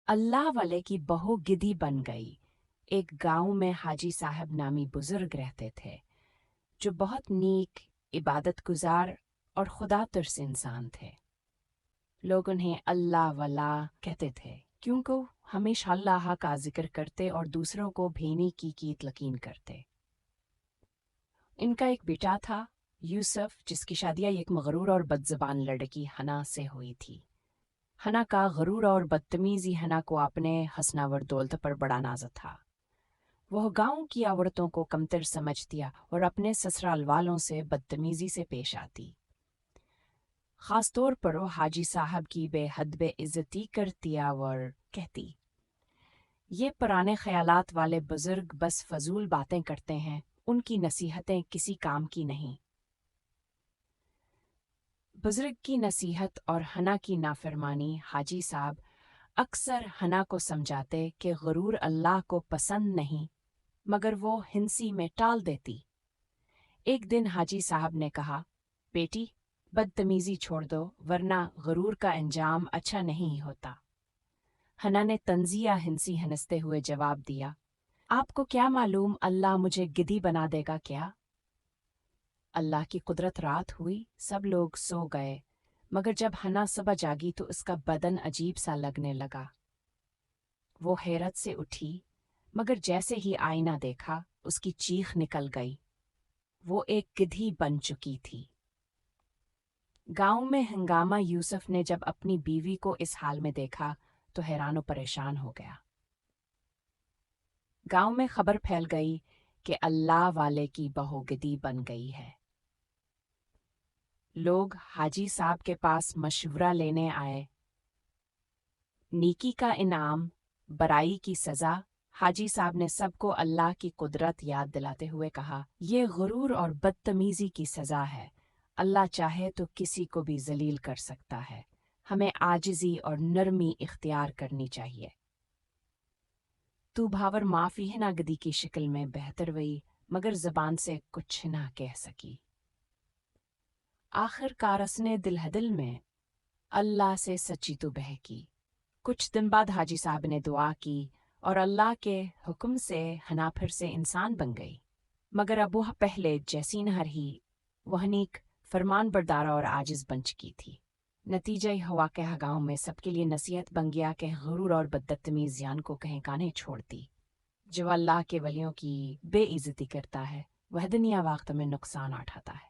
अल्लाह वाले की बहू गिद्धी बन गई। एक गांव में हाजी साहब नामी बुजुर्ग रहते थे, जो बहुत नेक, इबादत गुजार और खुदा तुर्स इंसान थे। लोग उन्हें अल्लाह वाला कहते थे, क्योंकि हमेशा अल्लाह का जिक्र करते और दूसरों को भेने की तलकीन करते। इनका एक बेटा था, यूसुफ, जिसकी शादी एक मगरूर और बदज़बान लड़की हना से हुई थी। हना का गरूर और बदतमीजी हना को अपने हसनावर दौलत पर बड़ा नाज था। वह गांव की औरतों को कमतर समझती और अपने ससुराल वालों से बदतमीजी से पेश आती। खास तौर पर वो हाजी साहब की बेहद बेइज्जती करती और कहती, ये पुराने ख्यालात वाले बुजुर्ग बस फजूल बातें करते हैं, उनकी नसीहतें किसी काम की नहीं। बुजुर्ग की नसीहत और हना की नाफरमानी हाजी साहब अक्सर हना को समझाते कि गरूर अल्लाह को पसंद नहीं, मगर वो हिंसी में टाल देती। एक दिन हाजी साहब ने कहा, बेटी, बदतमीजी छोड़ दो, वरना गरूर का अंजाम अच्छा नहीं होता। हना ने तंजिया हिंसी हंसते हुए जवाब दिया, आपको क्या मालूम अल्लाह मुझे गिद्धी बना देगा क्या? अल्लाह की कुदरत। रात हुई, सब लोग सो गए, मगर जब हना सुबह जागी तो उसका बदन अजीब सा लगने लगा। वो हैरत से उठी, मगर जैसे ही आईना देखा, उसकी चीख निकल गई। वो एक गिद्धी बन चुकी थी। गांव में हंगामा। यूसुफ ने जब अपनी बीवी को इस हाल में देखा तो हैरान परेशान हो गया। गांव में खबर फैल गई कि अल्लाह वाले की बहू गिद्धी बन गई है। लोग हाजी साहब के पास मशवरा लेने आए। नेकी का इनाम, बुराई की सजा। हाजी साहब ने सबको अल्लाह की कुदरत याद दिलाते हुए कहा, ये गुरूर और बदतमीजी की सजा है। अल्लाह चाहे तो किसी को भी जलील कर सकता है। हमें आजिजी और नरमी इख्तियार करनी चाहिए। तू भावर माफी है ना गिद्धी की शक्ल में बेहतर हुई, मगर जबान से कुछ ना कह सकी। आखिरकार उसने दिल में अल्लाह से सच्ची तो बहकी। कुछ दिन बाद हाजी साहब ने दुआ की और अल्लाह के हुक्म से हना फिर से इंसान बन गई, मगर अब वह पहले जैसी न रही। वह नीक, फरमान बरदार और आजिज बन चुकी थी। नतीजा हुआ कि गांव में सबके लिए नसीहत बन गया कि गुरूर और बदतमीज जान को कहीं काने छोड़ती। जो अल्लाह के वलियों की बेइज्जती करता है, वह दुनिया वक्त में नुकसान उठाता है।